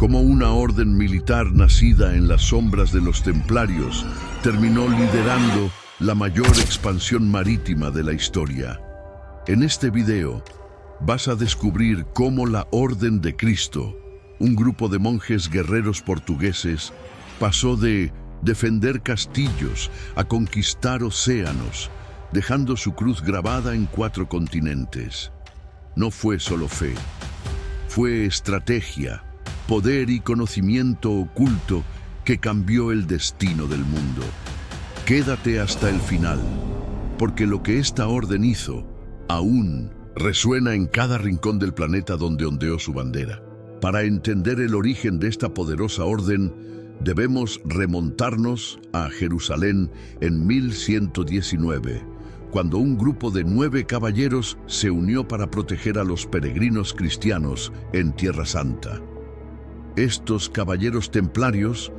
Como una orden militar nacida en las sombras de los templarios, terminó liderando la mayor expansión marítima de la historia. En este video vas a descubrir cómo la Orden de Cristo, un grupo de monjes guerreros portugueses, pasó de defender castillos a conquistar océanos, dejando su cruz grabada en 4 continentes. No fue solo fe, fue estrategia, poder y conocimiento oculto que cambió el destino del mundo. Quédate hasta el final, porque lo que esta orden hizo aún resuena en cada rincón del planeta donde ondeó su bandera. Para entender el origen de esta poderosa orden, debemos remontarnos a Jerusalén en 1119, cuando un grupo de 9 caballeros se unió para proteger a los peregrinos cristianos en Tierra Santa. Estos caballeros templarios,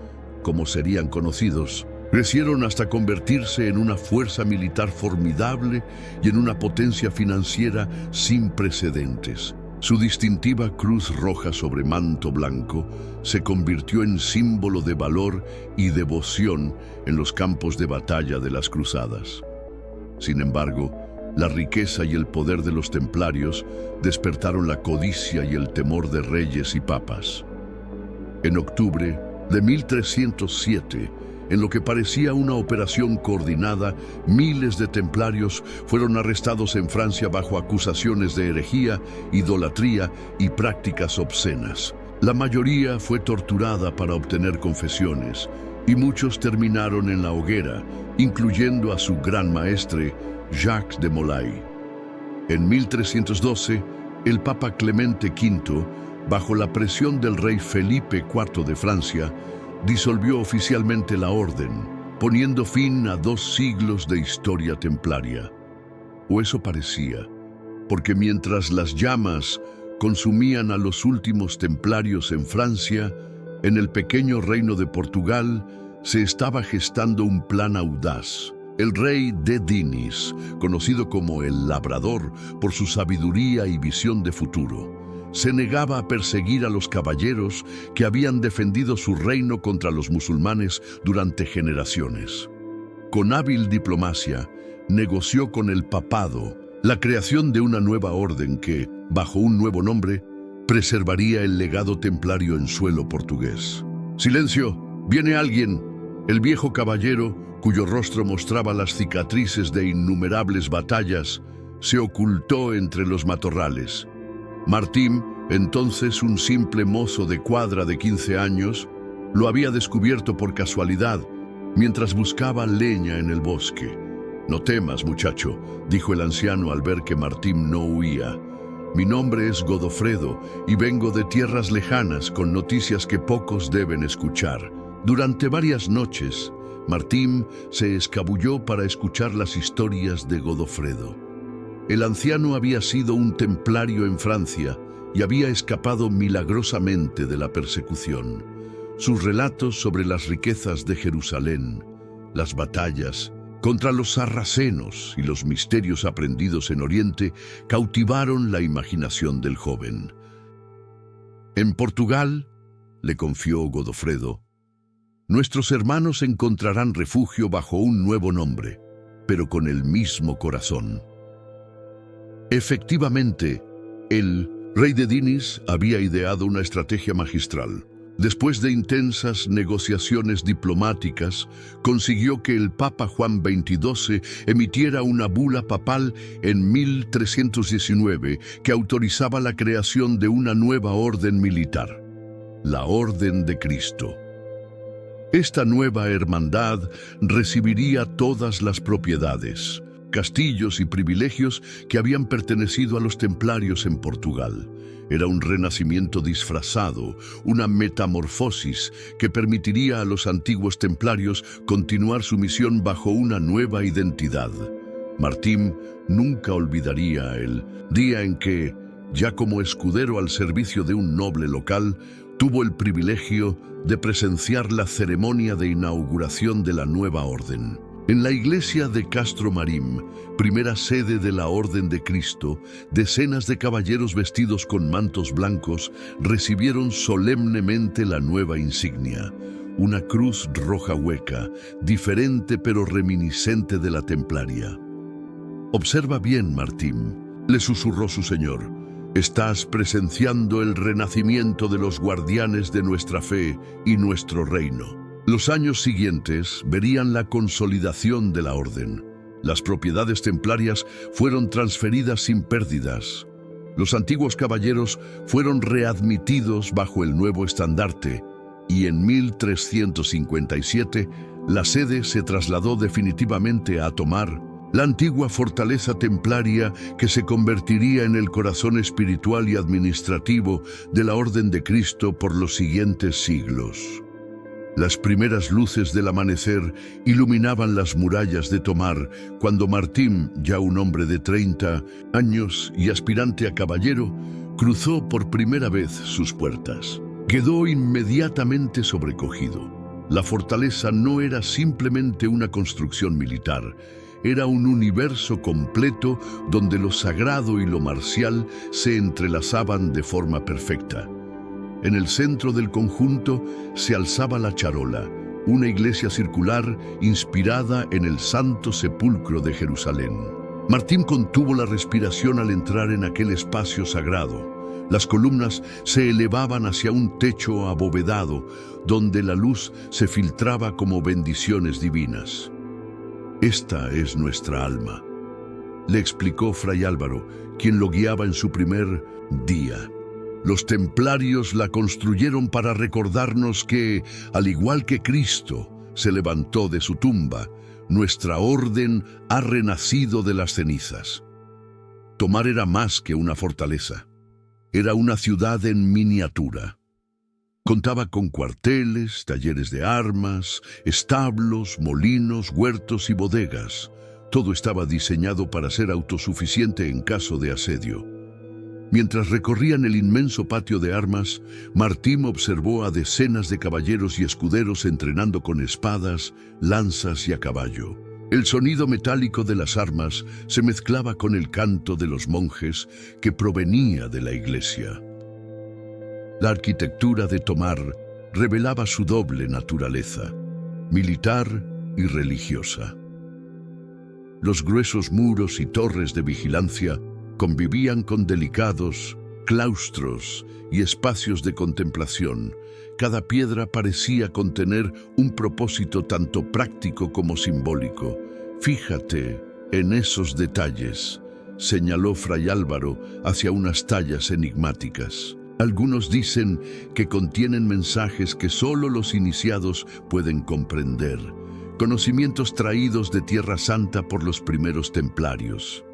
como serían conocidos, crecieron hasta convertirse en una fuerza militar formidable y en una potencia financiera sin precedentes. Su distintiva cruz roja sobre manto blanco se convirtió en símbolo de valor y devoción en los campos de batalla de las cruzadas. Sin embargo, la riqueza y el poder de los templarios despertaron la codicia y el temor de reyes y papas. En octubre de 1307, en lo que parecía una operación coordinada, miles de templarios fueron arrestados en Francia bajo acusaciones de herejía, idolatría y prácticas obscenas. La mayoría fue torturada para obtener confesiones, y muchos terminaron en la hoguera, incluyendo a su gran maestre, Jacques de Molay. En 1312, el Papa Clemente V, bajo la presión del rey Felipe IV de Francia, disolvió oficialmente la orden, poniendo fin a 2 siglos de historia templaria. O eso parecía, porque mientras las llamas consumían a los últimos templarios en Francia, en el pequeño reino de Portugal se estaba gestando un plan audaz. El rey de Dinis, conocido como el Labrador por su sabiduría y visión de futuro, se negaba a perseguir a los caballeros que habían defendido su reino contra los musulmanes durante generaciones. Con hábil diplomacia, negoció con el papado la creación de una nueva orden que, bajo un nuevo nombre, preservaría el legado templario en suelo portugués. ¡Silencio! ¡Viene alguien! El viejo caballero, cuyo rostro mostraba las cicatrices de innumerables batallas, se ocultó entre los matorrales. Martín, entonces un simple mozo de cuadra de 15 años, lo había descubierto por casualidad mientras buscaba leña en el bosque. «No temas, muchacho», dijo el anciano al ver que Martín no huía. «Mi nombre es Godofredo y vengo de tierras lejanas con noticias que pocos deben escuchar». Durante varias noches, Martín se escabulló para escuchar las historias de Godofredo. El anciano había sido un templario en Francia y había escapado milagrosamente de la persecución. Sus relatos sobre las riquezas de Jerusalén, las batallas contra los sarracenos y los misterios aprendidos en Oriente cautivaron la imaginación del joven. «En Portugal», le confió Godofredo, «nuestros hermanos encontrarán refugio bajo un nuevo nombre, pero con el mismo corazón». Efectivamente, el rey de Dinis había ideado una estrategia magistral. Después de intensas negociaciones diplomáticas, consiguió que el Papa Juan XXII emitiera una bula papal en 1319 que autorizaba la creación de una nueva orden militar, la Orden de Cristo. Esta nueva hermandad recibiría todas las propiedades, castillos y privilegios que habían pertenecido a los templarios en Portugal. Era un renacimiento disfrazado, una metamorfosis que permitiría a los antiguos templarios continuar su misión bajo una nueva identidad. Martín nunca olvidaría el día en que, ya como escudero al servicio de un noble local, tuvo el privilegio de presenciar la ceremonia de inauguración de la nueva orden. En la iglesia de Castro Marim, primera sede de la Orden de Cristo, decenas de caballeros vestidos con mantos blancos recibieron solemnemente la nueva insignia, una cruz roja hueca, diferente pero reminiscente de la templaria. «Observa bien, Martín», le susurró su señor. «Estás presenciando el renacimiento de los guardianes de nuestra fe y nuestro reino». Los años siguientes verían la consolidación de la orden. Las propiedades templarias fueron transferidas sin pérdidas. Los antiguos caballeros fueron readmitidos bajo el nuevo estandarte y en 1357 la sede se trasladó definitivamente a Tomar, la antigua fortaleza templaria que se convertiría en el corazón espiritual y administrativo de la Orden de Cristo por los siguientes siglos. Las primeras luces del amanecer iluminaban las murallas de Tomar cuando Martín, ya un hombre de 30 años y aspirante a caballero, cruzó por primera vez sus puertas. Quedó inmediatamente sobrecogido. La fortaleza no era simplemente una construcción militar, era un universo completo donde lo sagrado y lo marcial se entrelazaban de forma perfecta. En el centro del conjunto se alzaba la charola, una iglesia circular inspirada en el Santo Sepulcro de Jerusalén. Martín contuvo la respiración al entrar en aquel espacio sagrado. Las columnas se elevaban hacia un techo abovedado, donde la luz se filtraba como bendiciones divinas. «Esta es nuestra alma», le explicó Fray Álvaro, quien lo guiaba en su primer día. Los templarios la construyeron para recordarnos que, al igual que Cristo se levantó de su tumba, nuestra orden ha renacido de las cenizas. Tomar era más que una fortaleza. Era una ciudad en miniatura. Contaba con cuarteles, talleres de armas, establos, molinos, huertos y bodegas. Todo estaba diseñado para ser autosuficiente en caso de asedio. Mientras recorrían el inmenso patio de armas, Martín observó a decenas de caballeros y escuderos entrenando con espadas, lanzas y a caballo. El sonido metálico de las armas se mezclaba con el canto de los monjes que provenía de la iglesia. La arquitectura de Tomar revelaba su doble naturaleza, militar y religiosa. Los gruesos muros y torres de vigilancia convivían con delicados claustros y espacios de contemplación. Cada piedra parecía contener un propósito tanto práctico como simbólico. «Fíjate en esos detalles», señaló Fray Álvaro hacia unas tallas enigmáticas. Algunos dicen que contienen mensajes que solo los iniciados pueden comprender, conocimientos traídos de Tierra Santa por los primeros templarios.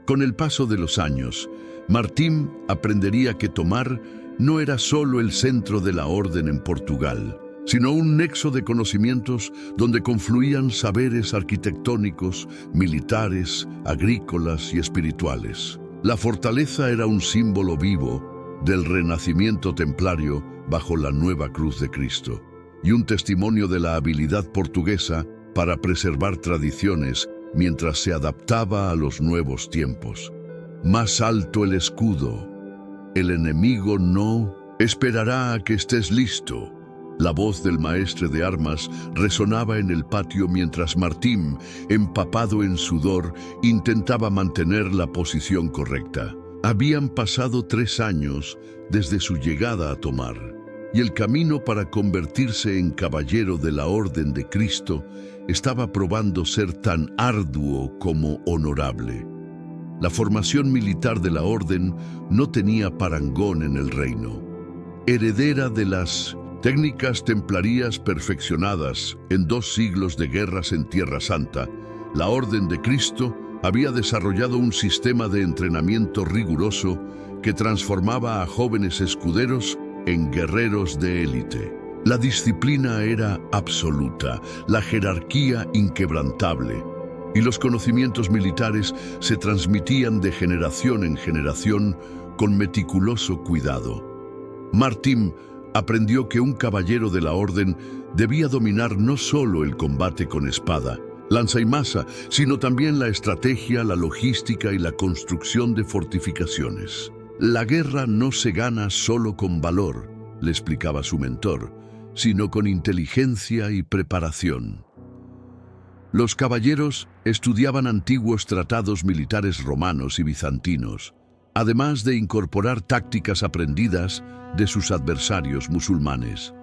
Con el paso de los años, Martín aprendería que Tomar no era solo el centro de la orden en Portugal, sino un nexo de conocimientos donde confluían saberes arquitectónicos, militares, agrícolas y espirituales. La fortaleza era un símbolo vivo del renacimiento templario bajo la nueva cruz de Cristo y un testimonio de la habilidad portuguesa para preservar tradiciones mientras se adaptaba a los nuevos tiempos. Más alto el escudo. El enemigo no esperará a que estés listo. La voz del maestre de armas resonaba en el patio mientras Martín, empapado en sudor, intentaba mantener la posición correcta. Habían pasado 3 años desde su llegada a Tomar, y el camino para convertirse en caballero de la Orden de Cristo estaba probando ser tan arduo como honorable. La formación militar de la Orden no tenía parangón en el reino. Heredera de las técnicas templarias perfeccionadas en 2 siglos de guerras en Tierra Santa, la Orden de Cristo había desarrollado un sistema de entrenamiento riguroso que transformaba a jóvenes escuderos en guerreros de élite. La disciplina era absoluta, la jerarquía inquebrantable, y los conocimientos militares se transmitían de generación en generación con meticuloso cuidado. Martín aprendió que un caballero de la Orden debía dominar no solo el combate con espada, lanza y masa, sino también la estrategia, la logística y la construcción de fortificaciones. La guerra no se gana solo con valor, le explicaba su mentor, sino con inteligencia y preparación. Los caballeros estudiaban antiguos tratados militares romanos y bizantinos, además de incorporar tácticas aprendidas de sus adversarios musulmanes.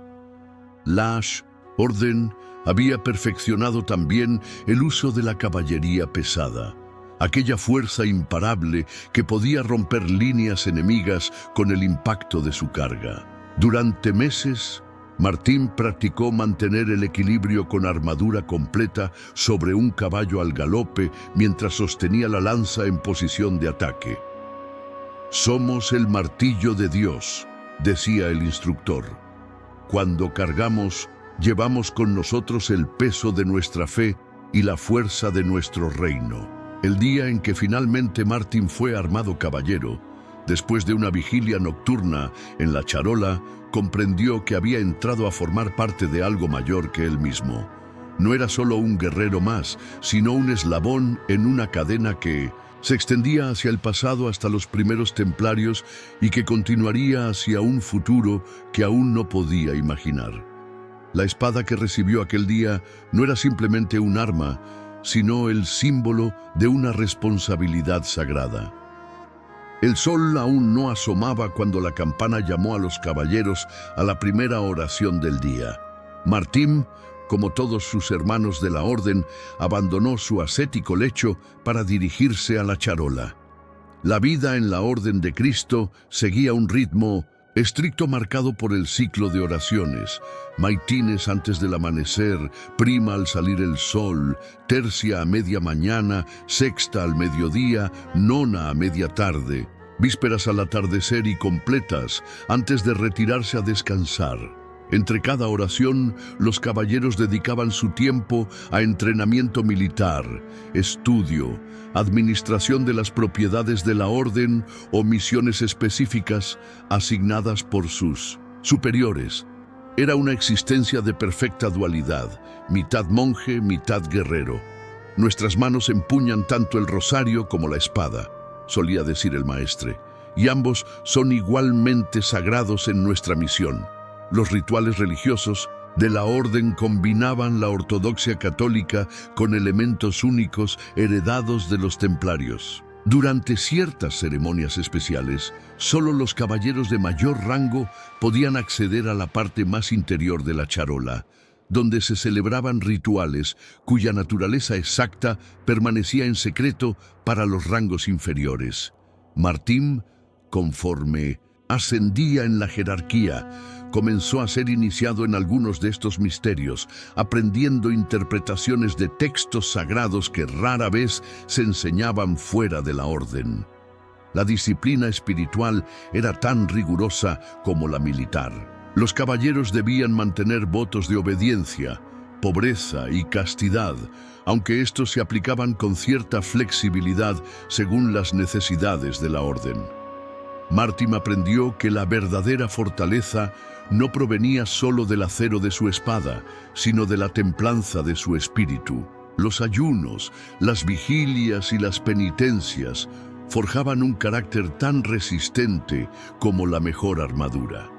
Lash, Orden, había perfeccionado también el uso de la caballería pesada, aquella fuerza imparable que podía romper líneas enemigas con el impacto de su carga. Durante meses, Martín practicó mantener el equilibrio con armadura completa sobre un caballo al galope mientras sostenía la lanza en posición de ataque. «Somos el martillo de Dios», decía el instructor. «Cuando cargamos, llevamos con nosotros el peso de nuestra fe y la fuerza de nuestro reino». El día en que finalmente Martín fue armado caballero, después de una vigilia nocturna en la charola, comprendió que había entrado a formar parte de algo mayor que él mismo. No era solo un guerrero más, sino un eslabón en una cadena que se extendía hacia el pasado hasta los primeros templarios y que continuaría hacia un futuro que aún no podía imaginar. La espada que recibió aquel día no era simplemente un arma, sino el símbolo de una responsabilidad sagrada. El sol aún no asomaba cuando la campana llamó a los caballeros a la primera oración del día. Martín, como todos sus hermanos de la orden, abandonó su ascético lecho para dirigirse a la charola. La vida en la Orden de Cristo seguía un ritmo estricto marcado por el ciclo de oraciones: maitines antes del amanecer, prima al salir el sol, tercia a media mañana, sexta al mediodía, nona a media tarde, vísperas al atardecer y completas antes de retirarse a descansar. Entre cada oración, los caballeros dedicaban su tiempo a entrenamiento militar, estudio, administración de las propiedades de la orden o misiones específicas asignadas por sus superiores. Era una existencia de perfecta dualidad, mitad monje, mitad guerrero. «Nuestras manos empuñan tanto el rosario como la espada», solía decir el maestre, «y ambos son igualmente sagrados en nuestra misión». Los rituales religiosos de la orden combinaban la ortodoxia católica con elementos únicos heredados de los templarios. Durante ciertas ceremonias especiales, solo los caballeros de mayor rango podían acceder a la parte más interior de la charola, donde se celebraban rituales cuya naturaleza exacta permanecía en secreto para los rangos inferiores. Martín, conforme ascendía en la jerarquía, comenzó a ser iniciado en algunos de estos misterios, aprendiendo interpretaciones de textos sagrados que rara vez se enseñaban fuera de la orden. La disciplina espiritual era tan rigurosa como la militar. Los caballeros debían mantener votos de obediencia, pobreza y castidad, aunque estos se aplicaban con cierta flexibilidad según las necesidades de la orden. Martín aprendió que la verdadera fortaleza no provenía solo del acero de su espada, sino de la templanza de su espíritu. Los ayunos, las vigilias y las penitencias forjaban un carácter tan resistente como la mejor armadura.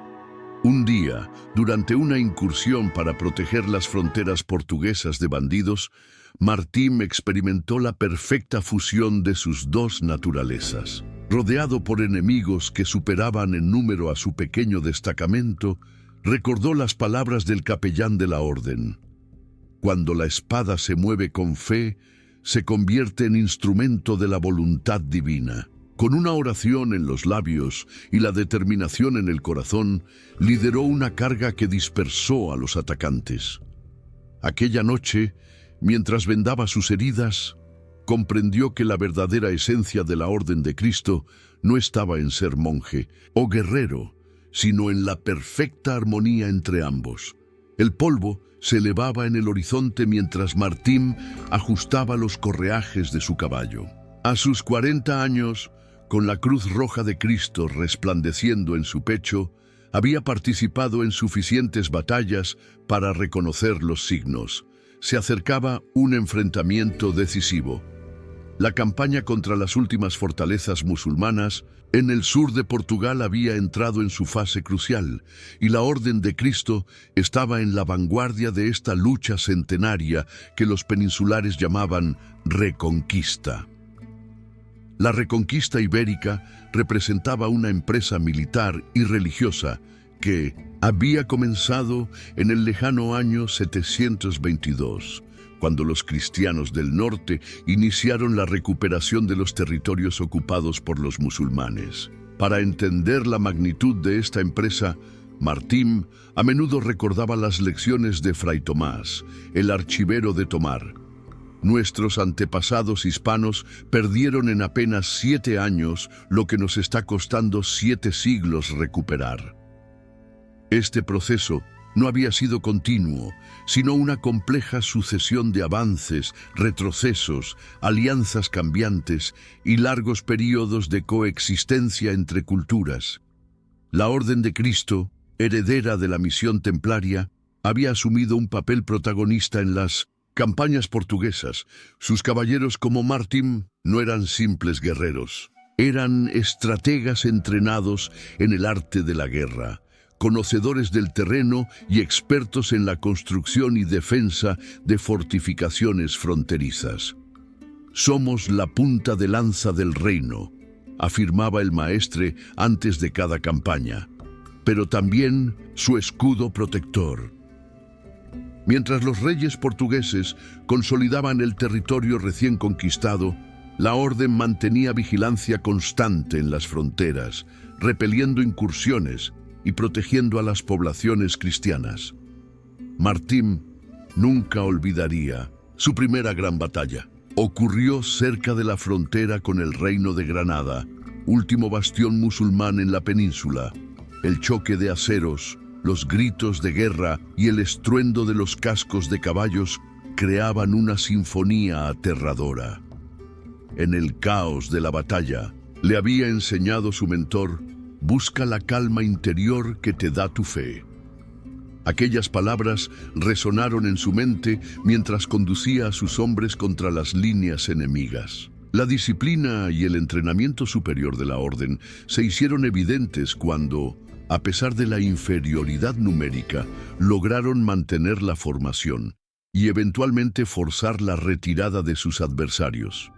Un día, durante una incursión para proteger las fronteras portuguesas de bandidos, Martín experimentó la perfecta fusión de sus dos naturalezas. Rodeado por enemigos que superaban en número a su pequeño destacamento, recordó las palabras del capellán de la orden: «Cuando la espada se mueve con fe, se convierte en instrumento de la voluntad divina». Con una oración en los labios y la determinación en el corazón, lideró una carga que dispersó a los atacantes. Aquella noche, mientras vendaba sus heridas, comprendió que la verdadera esencia de la Orden de Cristo no estaba en ser monje o guerrero, sino en la perfecta armonía entre ambos. El polvo se elevaba en el horizonte mientras Martín ajustaba los correajes de su caballo. A sus 40 años, con la cruz roja de Cristo resplandeciendo en su pecho, había participado en suficientes batallas para reconocer los signos. se acercaba un enfrentamiento decisivo. La campaña contra las últimas fortalezas musulmanas en el sur de Portugal había entrado en su fase crucial, y la Orden de Cristo estaba en la vanguardia de esta lucha centenaria que los peninsulares llamaban Reconquista. La Reconquista ibérica representaba una empresa militar y religiosa que había comenzado en el lejano año 722, cuando los cristianos del norte iniciaron la recuperación de los territorios ocupados por los musulmanes. Para entender la magnitud de esta empresa, Martín a menudo recordaba las lecciones de Fray Tomás, el archivero de Tomar. Nuestros antepasados hispanos perdieron en apenas 7 años lo que nos está costando 7 siglos recuperar. Este proceso no había sido continuo, sino una compleja sucesión de avances, retrocesos, alianzas cambiantes y largos períodos de coexistencia entre culturas. La Orden de Cristo, heredera de la misión templaria, había asumido un papel protagonista en las campañas portuguesas. Sus caballeros como Martín no eran simples guerreros, eran estrategas entrenados en el arte de la guerra, conocedores del terreno y expertos en la construcción y defensa de fortificaciones fronterizas. «Somos la punta de lanza del reino», afirmaba el maestre antes de cada campaña, pero también su escudo protector. Mientras los reyes portugueses consolidaban el territorio recién conquistado, la orden mantenía vigilancia constante en las fronteras, repeliendo incursiones y protegiendo a las poblaciones cristianas. Martín nunca olvidaría su primera gran batalla. Ocurrió cerca de la frontera con el Reino de Granada, último bastión musulmán en la península. El choque de aceros, los gritos de guerra y el estruendo de los cascos de caballos creaban una sinfonía aterradora. En el caos de la batalla, le había enseñado su mentor: «Busca la calma interior que te da tu fe». Aquellas palabras resonaron en su mente mientras conducía a sus hombres contra las líneas enemigas. La disciplina y el entrenamiento superior de la orden se hicieron evidentes cuando, a pesar de la inferioridad numérica, lograron mantener la formación y eventualmente forzar la retirada de sus adversarios.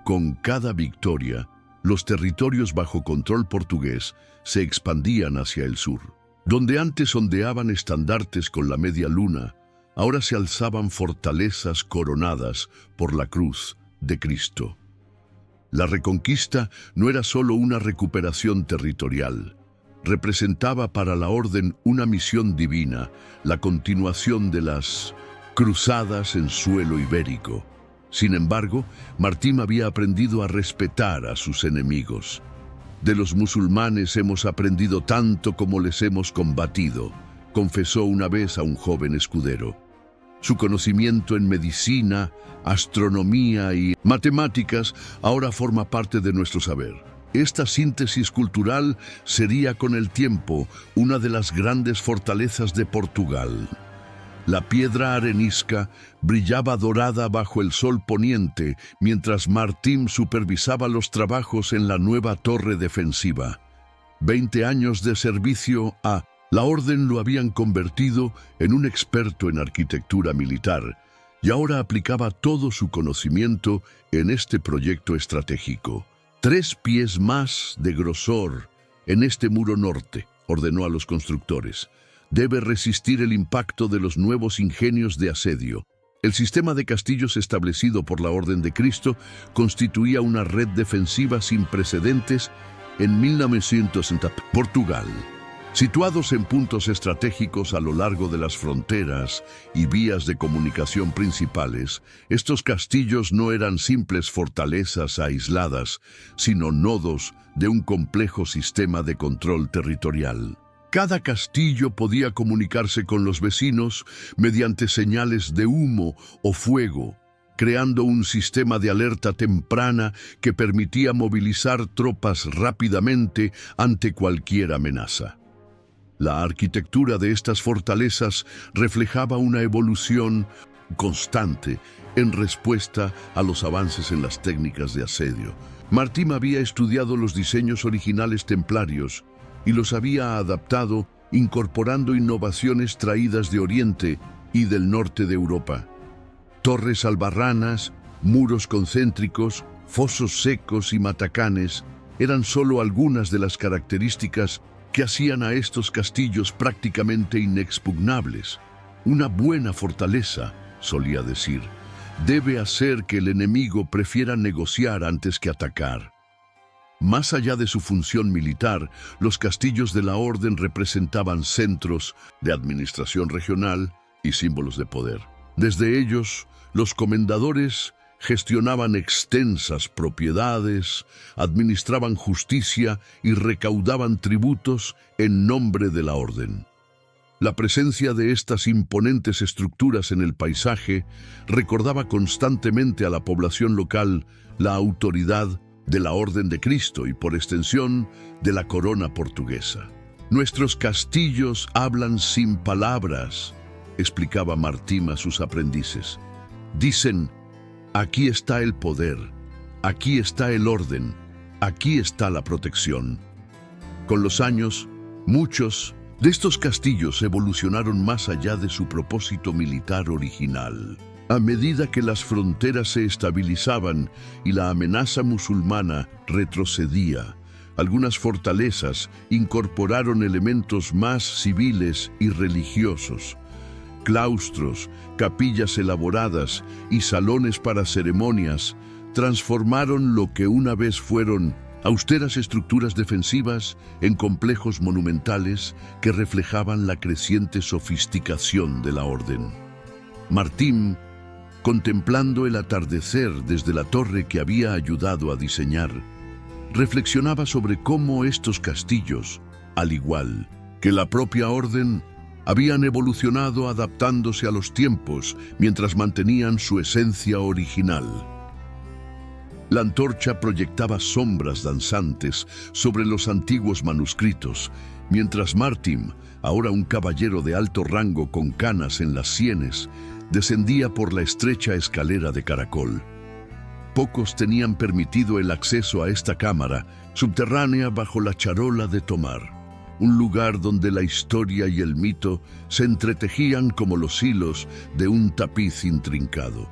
Con cada victoria, los territorios bajo control portugués se expandían hacia el sur. Donde antes ondeaban estandartes con la media luna, ahora se alzaban fortalezas coronadas por la cruz de Cristo. La reconquista no era solo una recuperación territorial, representaba para la orden una misión divina, la continuación de las cruzadas en suelo ibérico. Sin embargo, Martín había aprendido a respetar a sus enemigos. «De los musulmanes hemos aprendido tanto como les hemos combatido», confesó una vez a un joven escudero. Su conocimiento en medicina, astronomía y matemáticas ahora forma parte de nuestro saber. Esta síntesis cultural sería con el tiempo una de las grandes fortalezas de Portugal. La piedra arenisca brillaba dorada bajo el sol poniente mientras Martín supervisaba los trabajos en la nueva torre defensiva. 20 años de servicio a la orden lo habían convertido en un experto en arquitectura militar y ahora aplicaba todo su conocimiento en este proyecto estratégico. 3 pies más de grosor en este muro norte, ordenó a los constructores. Debe resistir el impacto de los nuevos ingenios de asedio. El sistema de castillos establecido por la Orden de Cristo constituía una red defensiva sin precedentes en 1960. Portugal. Situados en puntos estratégicos a lo largo de las fronteras y vías de comunicación principales, estos castillos no eran simples fortalezas aisladas, sino nodos de un complejo sistema de control territorial. Cada castillo podía comunicarse con los vecinos mediante señales de humo o fuego, creando un sistema de alerta temprana que permitía movilizar tropas rápidamente ante cualquier amenaza. La arquitectura de estas fortalezas reflejaba una evolución constante en respuesta a los avances en las técnicas de asedio. Martim había estudiado los diseños originales templarios y los había adaptado incorporando innovaciones traídas de Oriente y del norte de Europa. Torres albarranas, muros concéntricos, fosos secos y matacanes eran solo algunas de las características que hacían a estos castillos prácticamente inexpugnables. Una buena fortaleza, solía decir, debe hacer que el enemigo prefiera negociar antes que atacar. Más allá de su función militar, los castillos de la Orden representaban centros de administración regional y símbolos de poder. Desde ellos, los comendadores gestionaban extensas propiedades, administraban justicia y recaudaban tributos en nombre de la Orden. La presencia de estas imponentes estructuras en el paisaje recordaba constantemente a la población local la autoridad de la Orden de Cristo y, por extensión, de la corona portuguesa. «Nuestros castillos hablan sin palabras», explicaba Martim a sus aprendices. «Dicen, aquí está el poder, aquí está el orden, aquí está la protección». Con los años, muchos de estos castillos evolucionaron más allá de su propósito militar original. A medida que las fronteras se estabilizaban y la amenaza musulmana retrocedía, algunas fortalezas incorporaron elementos más civiles y religiosos. Claustros, capillas elaboradas y salones para ceremonias transformaron lo que una vez fueron austeras estructuras defensivas en complejos monumentales que reflejaban la creciente sofisticación de la Orden. Martim, contemplando el atardecer desde la torre que había ayudado a diseñar, reflexionaba sobre cómo estos castillos, al igual que la propia Orden, habían evolucionado adaptándose a los tiempos mientras mantenían su esencia original. La antorcha proyectaba sombras danzantes sobre los antiguos manuscritos, mientras Martim, ahora un caballero de alto rango con canas en las sienes, descendía por la estrecha escalera de caracol. Pocos tenían permitido el acceso a esta cámara, subterránea bajo la charola de Tomar, un lugar donde la historia y el mito se entretejían como los hilos de un tapiz intrincado.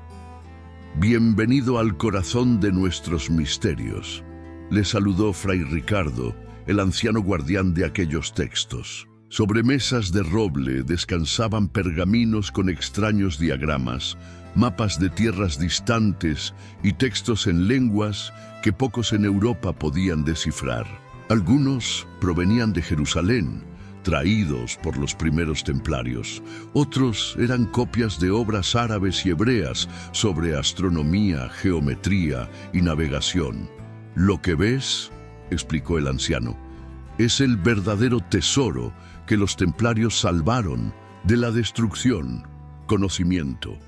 «Bienvenido al corazón de nuestros misterios», le saludó Fray Ricardo, el anciano guardián de aquellos textos. Sobre mesas de roble descansaban pergaminos con extraños diagramas, mapas de tierras distantes y textos en lenguas que pocos en Europa podían descifrar. Algunos provenían de Jerusalén, traídos por los primeros templarios. Otros eran copias de obras árabes y hebreas sobre astronomía, geometría y navegación. «Lo que ves», explicó el anciano, «es el verdadero tesoro que los templarios salvaron de la destrucción, conocimiento».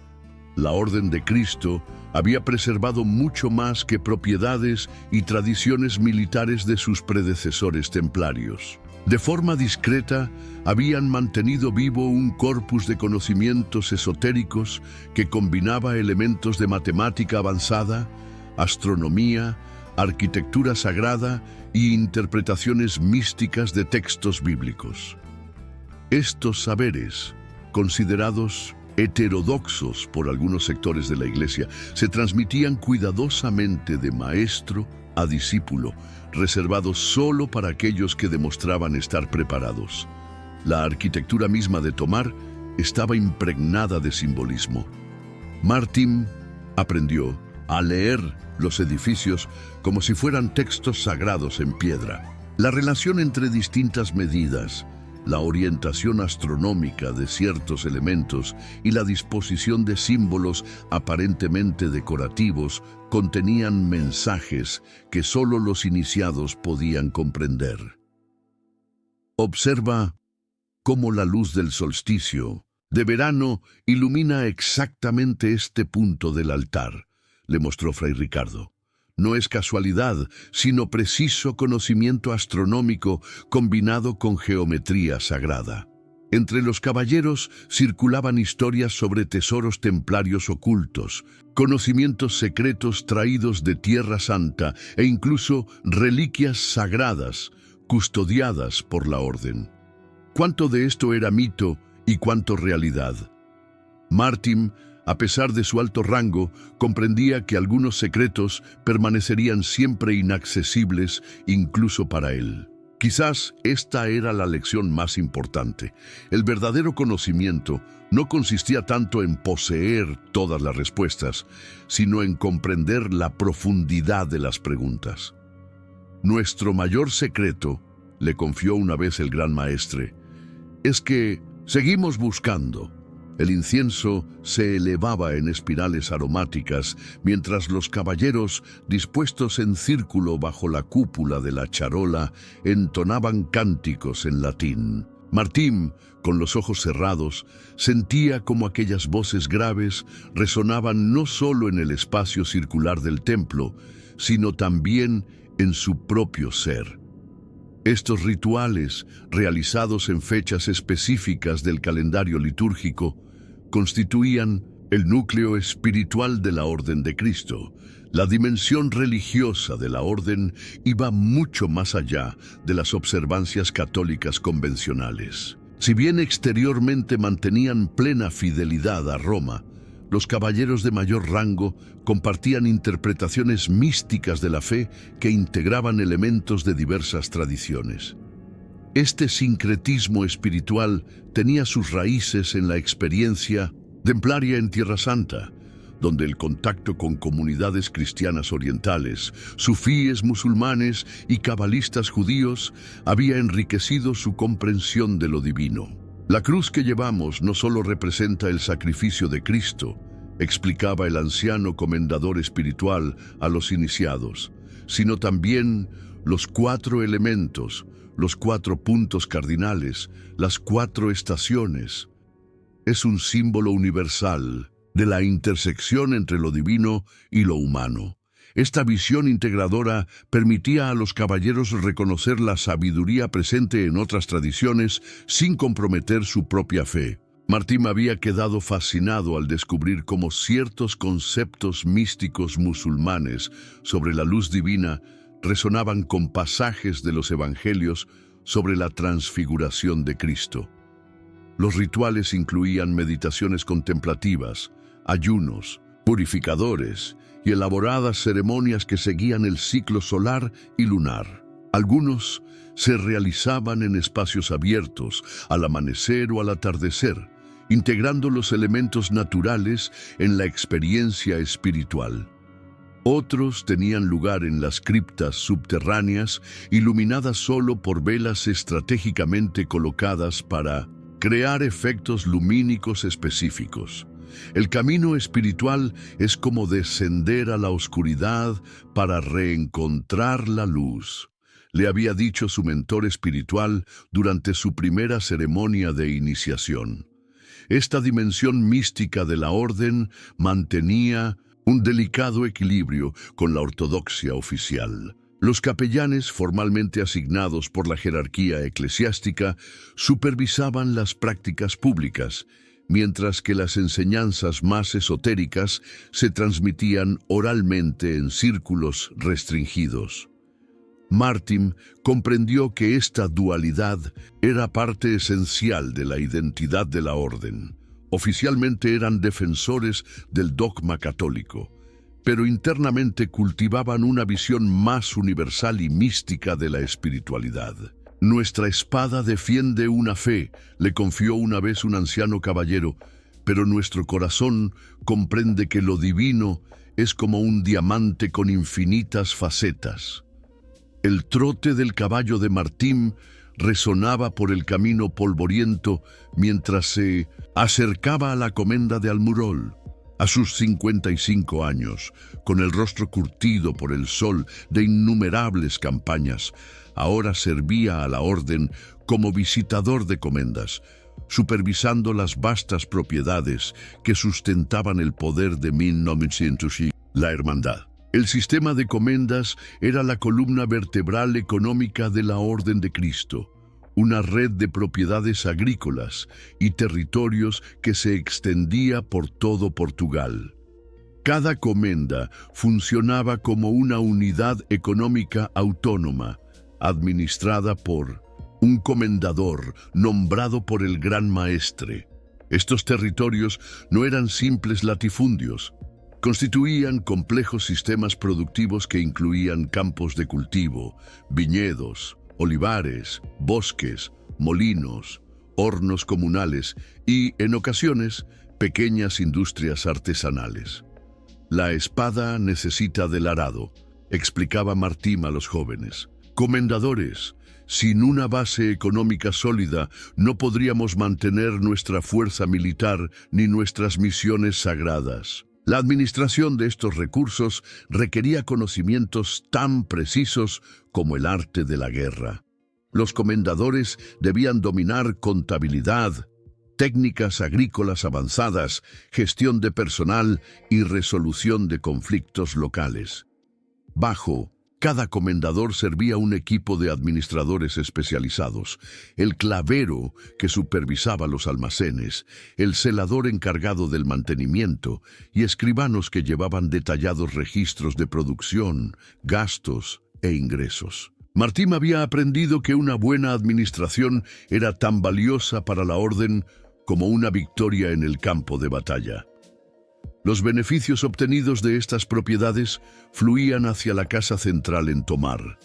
La Orden de Cristo había preservado mucho más que propiedades y tradiciones militares de sus predecesores templarios. De forma discreta, habían mantenido vivo un corpus de conocimientos esotéricos que combinaba elementos de matemática avanzada, astronomía, arquitectura sagrada y interpretaciones místicas de textos bíblicos. Estos saberes, considerados heterodoxos por algunos sectores de la Iglesia, se transmitían cuidadosamente de maestro a discípulo, reservados solo para aquellos que demostraban estar preparados. La arquitectura misma de Tomar estaba impregnada de simbolismo. Martim aprendió a leer los edificios como si fueran textos sagrados en piedra. La relación entre distintas medidas, la orientación astronómica de ciertos elementos y la disposición de símbolos aparentemente decorativos contenían mensajes que solo los iniciados podían comprender. Observa cómo la luz del solsticio de verano ilumina exactamente este punto del altar, le mostró Fray Ricardo. No es casualidad, sino preciso conocimiento astronómico combinado con geometría sagrada. Entre los caballeros circulaban historias sobre tesoros templarios ocultos, conocimientos secretos traídos de Tierra Santa e incluso reliquias sagradas custodiadas por la orden. ¿Cuánto de esto era mito y cuánto realidad? Martin, a pesar de su alto rango, comprendía que algunos secretos permanecerían siempre inaccesibles incluso para él. Quizás esta era la lección más importante. El verdadero conocimiento no consistía tanto en poseer todas las respuestas, sino en comprender la profundidad de las preguntas. Nuestro mayor secreto, le confió una vez el gran maestre, es que seguimos buscando. El incienso se elevaba en espirales aromáticas, mientras los caballeros, dispuestos en círculo bajo la cúpula de la charola, entonaban cánticos en latín. Martín, con los ojos cerrados, sentía como aquellas voces graves resonaban no solo en el espacio circular del templo, sino también en su propio ser. Estos rituales, realizados en fechas específicas del calendario litúrgico, constituían el núcleo espiritual de la Orden de Cristo. La dimensión religiosa de la Orden iba mucho más allá de las observancias católicas convencionales. Si bien exteriormente mantenían plena fidelidad a Roma, los caballeros de mayor rango compartían interpretaciones místicas de la fe que integraban elementos de diversas tradiciones. Este sincretismo espiritual tenía sus raíces en la experiencia templaria en Tierra Santa, donde el contacto con comunidades cristianas orientales, sufíes musulmanes y cabalistas judíos había enriquecido su comprensión de lo divino. La cruz que llevamos no solo representa el sacrificio de Cristo, explicaba el anciano comendador espiritual a los iniciados, sino también los 4 elementos, los 4 puntos cardinales, las 4 estaciones. Es un símbolo universal de la intersección entre lo divino y lo humano. Esta visión integradora permitía a los caballeros reconocer la sabiduría presente en otras tradiciones sin comprometer su propia fe. Martín había quedado fascinado al descubrir cómo ciertos conceptos místicos musulmanes sobre la luz divina resonaban con pasajes de los evangelios sobre la transfiguración de Cristo. Los rituales incluían meditaciones contemplativas, ayunos, purificadores y elaboradas ceremonias que seguían el ciclo solar y lunar. Algunos se realizaban en espacios abiertos, al amanecer o al atardecer, integrando los elementos naturales en la experiencia espiritual. Otros tenían lugar en las criptas subterráneas, iluminadas solo por velas estratégicamente colocadas para crear efectos lumínicos específicos. El camino espiritual es como descender a la oscuridad para reencontrar la luz, le había dicho su mentor espiritual durante su primera ceremonia de iniciación. Esta dimensión mística de la orden mantenía un delicado equilibrio con la ortodoxia oficial. Los capellanes, formalmente asignados por la jerarquía eclesiástica, supervisaban las prácticas públicas, mientras que las enseñanzas más esotéricas se transmitían oralmente en círculos restringidos. Martin comprendió que esta dualidad era parte esencial de la identidad de la orden. Oficialmente eran defensores del dogma católico, pero internamente cultivaban una visión más universal y mística de la espiritualidad. Nuestra espada defiende una fe, le confió una vez un anciano caballero, pero nuestro corazón comprende que lo divino es como un diamante con infinitas facetas. El trote del caballo de Martín resonaba por el camino polvoriento mientras se acercaba a la comenda de Almurol. A sus 55 años, con el rostro curtido por el sol de innumerables campañas, ahora servía a la orden como visitador de comendas, supervisando las vastas propiedades que sustentaban el poder de 1900 y la hermandad. El sistema de comendas era la columna vertebral económica de la Orden de Cristo, una red de propiedades agrícolas y territorios que se extendía por todo Portugal. Cada comenda funcionaba como una unidad económica autónoma, administrada por un comendador nombrado por el Gran Maestre. Estos territorios no eran simples latifundios, constituían complejos sistemas productivos que incluían campos de cultivo, viñedos, olivares, bosques, molinos, hornos comunales y, en ocasiones, pequeñas industrias artesanales. La espada necesita del arado, explicaba Martim a los jóvenes. Comendadores, sin una base económica sólida no podríamos mantener nuestra fuerza militar ni nuestras misiones sagradas. La administración de estos recursos requería conocimientos tan precisos como el arte de la guerra. Los comendadores debían dominar contabilidad, técnicas agrícolas avanzadas, gestión de personal y resolución de conflictos locales. Bajo cada comendador servía un equipo de administradores especializados, el clavero que supervisaba los almacenes, el celador encargado del mantenimiento y escribanos que llevaban detallados registros de producción, gastos e ingresos. Martim había aprendido que una buena administración era tan valiosa para la orden como una victoria en el campo de batalla. Los beneficios obtenidos de estas propiedades fluían hacia la casa central en Tomar,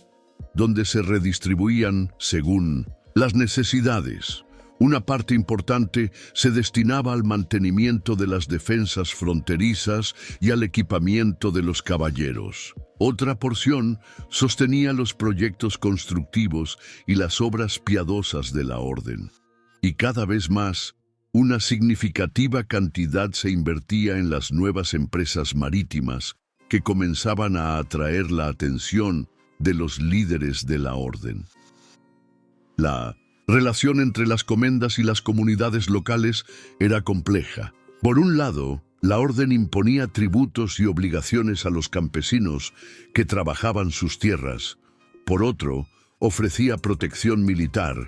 donde se redistribuían según las necesidades. Una parte importante se destinaba al mantenimiento de las defensas fronterizas y al equipamiento de los caballeros. Otra porción sostenía los proyectos constructivos y las obras piadosas de la orden. Y cada vez más, una significativa cantidad se invertía en las nuevas empresas marítimas que comenzaban a atraer la atención de los líderes de la orden. La relación entre las comendas y las comunidades locales era compleja. Por un lado, la orden imponía tributos y obligaciones a los campesinos que trabajaban sus tierras. Por otro, ofrecía protección militar,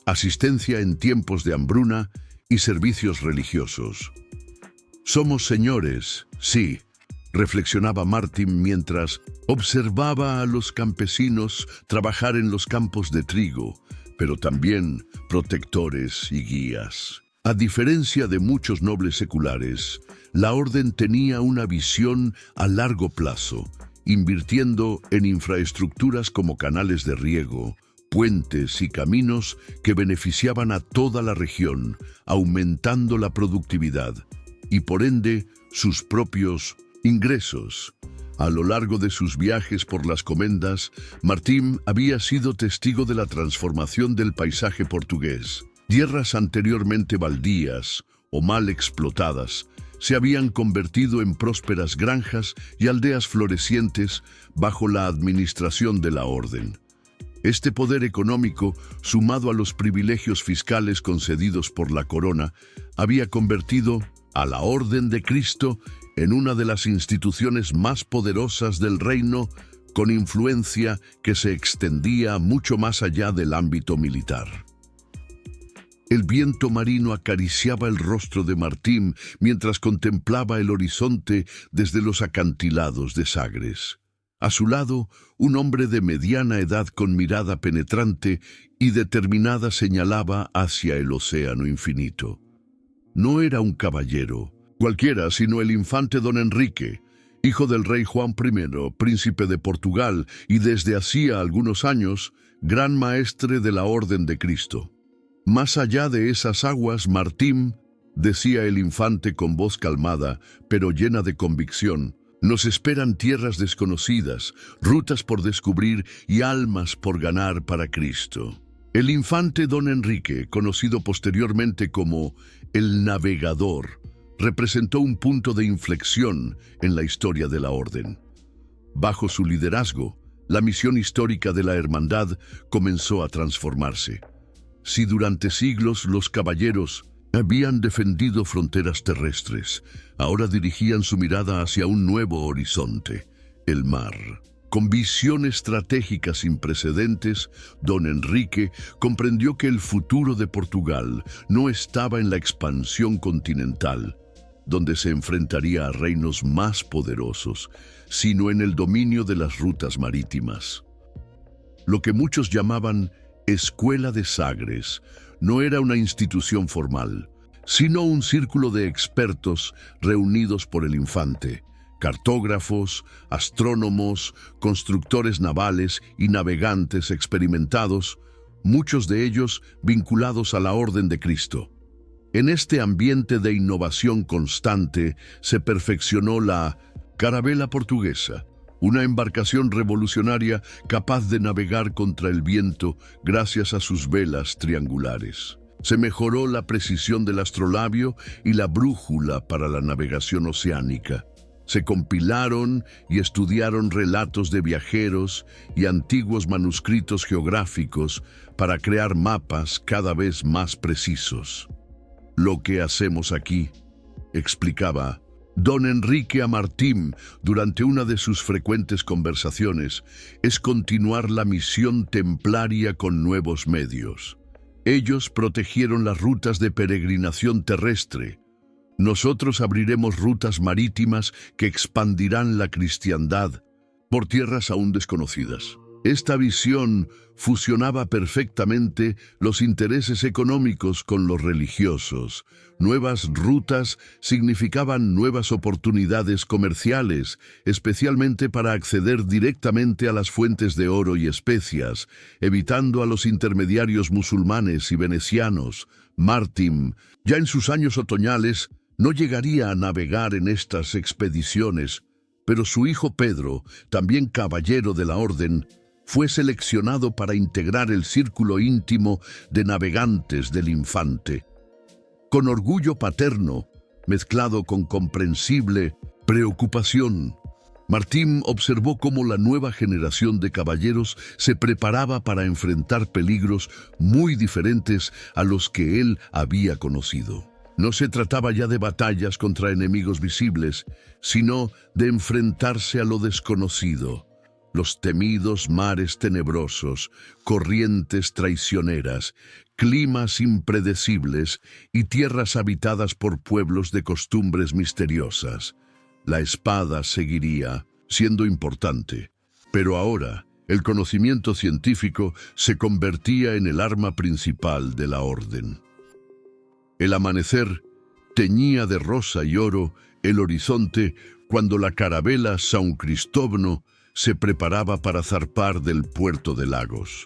asistencia en tiempos de hambruna y servicios religiosos. Somos señores, sí, reflexionaba Martim mientras observaba a los campesinos trabajar en los campos de trigo, pero también protectores y guías. A diferencia de muchos nobles seculares, la orden tenía una visión a largo plazo, invirtiendo en infraestructuras como canales de riego, puentes y caminos que beneficiaban a toda la región, aumentando la productividad y, por ende, sus propios ingresos. A lo largo de sus viajes por las comendas, Martim había sido testigo de la transformación del paisaje portugués. Tierras anteriormente baldías o mal explotadas se habían convertido en prósperas granjas y aldeas florecientes bajo la administración de la orden. Este poder económico, sumado a los privilegios fiscales concedidos por la corona, había convertido a la Orden de Cristo en una de las instituciones más poderosas del reino, con influencia que se extendía mucho más allá del ámbito militar. El viento marino acariciaba el rostro de Martim mientras contemplaba el horizonte desde los acantilados de Sagres. A su lado, un hombre de mediana edad con mirada penetrante y determinada señalaba hacia el océano infinito. No era un caballero cualquiera, sino el infante don Enrique, hijo del rey Juan I, príncipe de Portugal y desde hacía algunos años, gran maestre de la Orden de Cristo. Más allá de esas aguas, Martim, decía el infante con voz calmada, pero llena de convicción, nos esperan tierras desconocidas, rutas por descubrir y almas por ganar para Cristo. El infante don Enrique, conocido posteriormente como el Navegador, representó un punto de inflexión en la historia de la Orden. Bajo su liderazgo, la misión histórica de la Hermandad comenzó a transformarse. Si durante siglos los caballeros habían defendido fronteras terrestres, ahora dirigían su mirada hacia un nuevo horizonte, el mar. Con visión estratégica sin precedentes, don Enrique comprendió que el futuro de Portugal no estaba en la expansión continental, donde se enfrentaría a reinos más poderosos, sino en el dominio de las rutas marítimas. Lo que muchos llamaban Escuela de Sagres no era una institución formal, sino un círculo de expertos reunidos por el infante, cartógrafos, astrónomos, constructores navales y navegantes experimentados, muchos de ellos vinculados a la Orden de Cristo. En este ambiente de innovación constante se perfeccionó la carabela portuguesa, una embarcación revolucionaria capaz de navegar contra el viento gracias a sus velas triangulares. Se mejoró la precisión del astrolabio y la brújula para la navegación oceánica. Se compilaron y estudiaron relatos de viajeros y antiguos manuscritos geográficos para crear mapas cada vez más precisos. Lo que hacemos aquí, explicaba don Enrique a Martín durante una de sus frecuentes conversaciones, es continuar la misión templaria con nuevos medios. Ellos protegieron las rutas de peregrinación terrestre. Nosotros abriremos rutas marítimas que expandirán la cristiandad por tierras aún desconocidas. Esta visión fusionaba perfectamente los intereses económicos con los religiosos. Nuevas rutas significaban nuevas oportunidades comerciales, especialmente para acceder directamente a las fuentes de oro y especias, evitando a los intermediarios musulmanes y venecianos. Martín, ya en sus años otoñales, no llegaría a navegar en estas expediciones, pero su hijo Pedro, también caballero de la orden, fue seleccionado para integrar el círculo íntimo de navegantes del infante. Con orgullo paterno, mezclado con comprensible preocupación, Martín observó cómo la nueva generación de caballeros se preparaba para enfrentar peligros muy diferentes a los que él había conocido. No se trataba ya de batallas contra enemigos visibles, sino de enfrentarse a lo desconocido. Los temidos mares tenebrosos, corrientes traicioneras, climas impredecibles y tierras habitadas por pueblos de costumbres misteriosas. La espada seguiría siendo importante, pero ahora el conocimiento científico se convertía en el arma principal de la orden. El amanecer teñía de rosa y oro el horizonte cuando la carabela São Cristóvão se preparaba para zarpar del puerto de Lagos.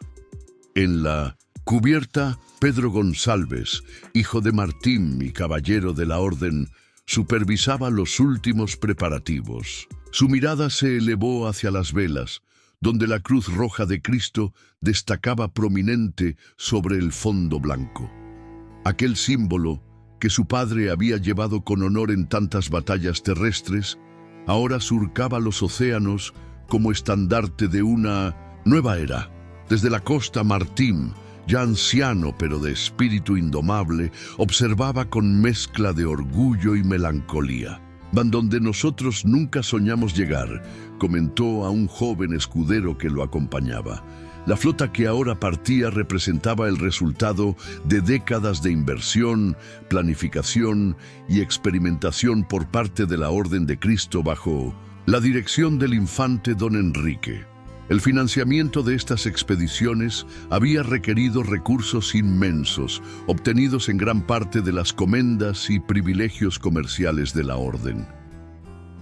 En la cubierta, Pedro Gonçalves, hijo de Martín y caballero de la orden, supervisaba los últimos preparativos. Su mirada se elevó hacia las velas, donde la cruz roja de Cristo destacaba prominente sobre el fondo blanco. Aquel símbolo que su padre había llevado con honor en tantas batallas terrestres, ahora surcaba los océanos como estandarte de una nueva era. Desde la costa, Martín, ya anciano pero de espíritu indomable, observaba con mezcla de orgullo y melancolía. Van donde nosotros nunca soñamos llegar, comentó a un joven escudero que lo acompañaba. La flota que ahora partía representaba el resultado de décadas de inversión, planificación y experimentación por parte de la Orden de Cristo bajo la dirección del infante don Enrique. El financiamiento de estas expediciones había requerido recursos inmensos, obtenidos en gran parte de las comendas y privilegios comerciales de la Orden.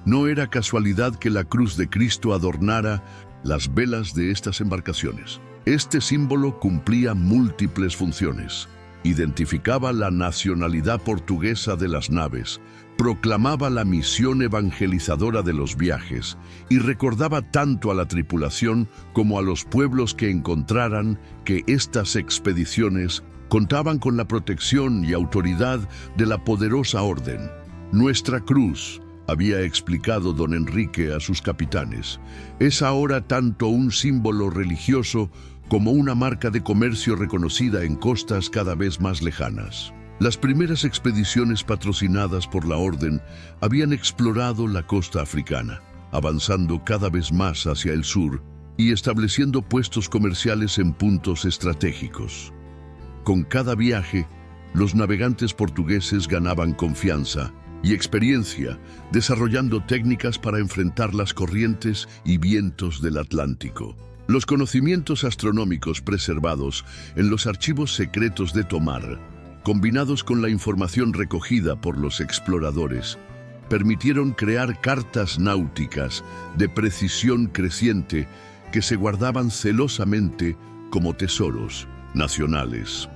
No era casualidad que la cruz de Cristo adornara las velas de estas embarcaciones. Este símbolo cumplía múltiples funciones. Identificaba la nacionalidad portuguesa de las naves, proclamaba la misión evangelizadora de los viajes y recordaba tanto a la tripulación como a los pueblos que encontraran que estas expediciones contaban con la protección y autoridad de la poderosa orden. Nuestra cruz, había explicado don Enrique a sus capitanes, es ahora tanto un símbolo religioso como una marca de comercio reconocida en costas cada vez más lejanas. Las primeras expediciones patrocinadas por la Orden habían explorado la costa africana. avanzando cada vez más hacia el sur y estableciendo puestos comerciales en puntos estratégicos. Con cada viaje, los navegantes portugueses ganaban confianza y experiencia, desarrollando técnicas para enfrentar las corrientes y vientos del Atlántico. Los conocimientos astronómicos preservados en los archivos secretos de Tomar, combinados con la información recogida por los exploradores, permitieron crear cartas náuticas de precisión creciente que se guardaban celosamente como tesoros nacionales.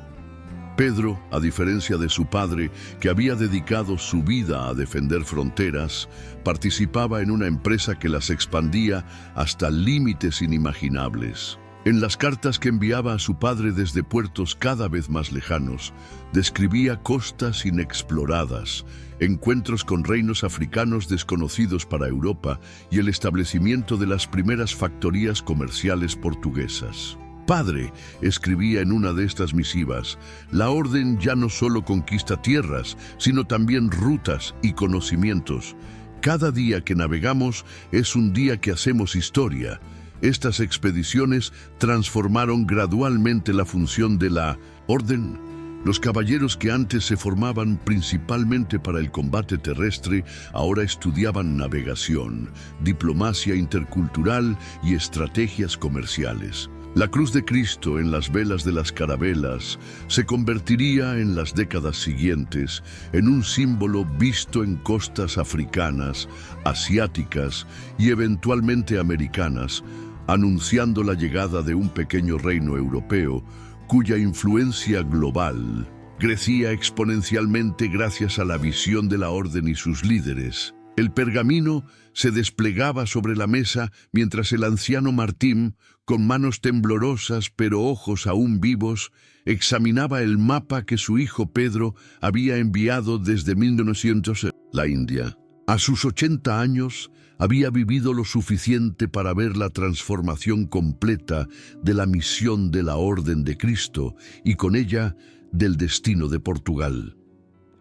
Pedro, a diferencia de su padre, que había dedicado su vida a defender fronteras, participaba en una empresa que las expandía hasta límites inimaginables. En las cartas que enviaba a su padre desde puertos cada vez más lejanos, describía costas inexploradas, encuentros con reinos africanos desconocidos para Europa y el establecimiento de las primeras factorías comerciales portuguesas. Padre, escribía en una de estas misivas, la orden ya no solo conquista tierras, sino también rutas y conocimientos. Cada día que navegamos es un día que hacemos historia. Estas expediciones transformaron gradualmente la función de la orden. Los caballeros que antes se formaban principalmente para el combate terrestre, ahora estudiaban navegación, diplomacia intercultural y estrategias comerciales. La cruz de Cristo en las velas de las carabelas se convertiría en las décadas siguientes en un símbolo visto en costas africanas, asiáticas y eventualmente americanas, anunciando la llegada de un pequeño reino europeo cuya influencia global crecía exponencialmente gracias a la visión de la orden y sus líderes. El pergamino se desplegaba sobre la mesa mientras el anciano Martín, con manos temblorosas pero ojos aún vivos, examinaba el mapa que su hijo Pedro había enviado desde 1900 la India. A sus 80 años, había vivido lo suficiente para ver la transformación completa de la misión de la Orden de Cristo y con ella del destino de Portugal.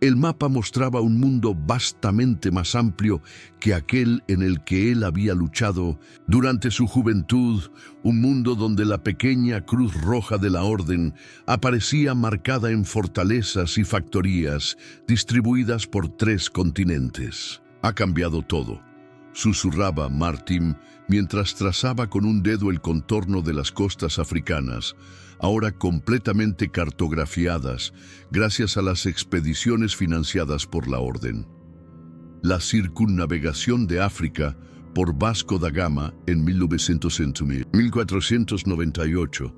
El mapa mostraba un mundo vastamente más amplio que aquel en el que él había luchado durante su juventud, un mundo donde la pequeña cruz roja de la Orden aparecía marcada en fortalezas y factorías distribuidas por 3 continentes. Ha cambiado todo, susurraba Martín mientras trazaba con un dedo el contorno de las costas africanas, ahora completamente cartografiadas gracias a las expediciones financiadas por la Orden. La circunnavegación de África por Vasco da Gama en 1498,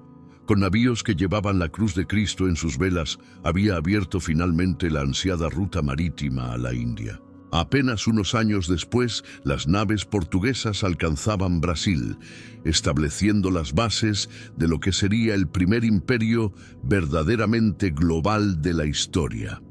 con navíos que llevaban la cruz de Cristo en sus velas, había abierto finalmente la ansiada ruta marítima a la India. Apenas unos años después, las naves portuguesas alcanzaban Brasil, estableciendo las bases de lo que sería el primer imperio verdaderamente global de la historia.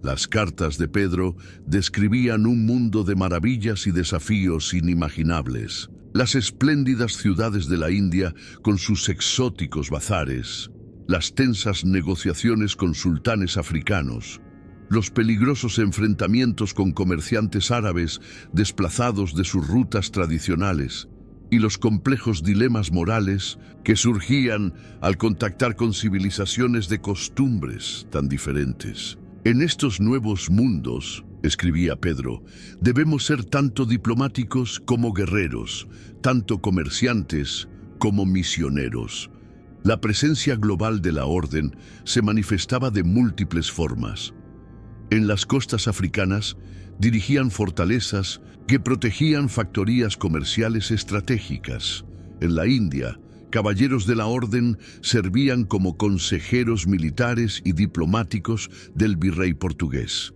Las cartas de Pedro describían un mundo de maravillas y desafíos inimaginables. Las espléndidas ciudades de la India con sus exóticos bazares, las tensas negociaciones con sultanes africanos, los peligrosos enfrentamientos con comerciantes árabes desplazados de sus rutas tradicionales y los complejos dilemas morales que surgían al contactar con civilizaciones de costumbres tan diferentes. En estos nuevos mundos, escribía Pedro, debemos ser tanto diplomáticos como guerreros, tanto comerciantes como misioneros. La presencia global de la Orden se manifestaba de múltiples formas. En las costas africanas dirigían fortalezas que protegían factorías comerciales estratégicas. En la India, caballeros de la Orden servían como consejeros militares y diplomáticos del virrey portugués.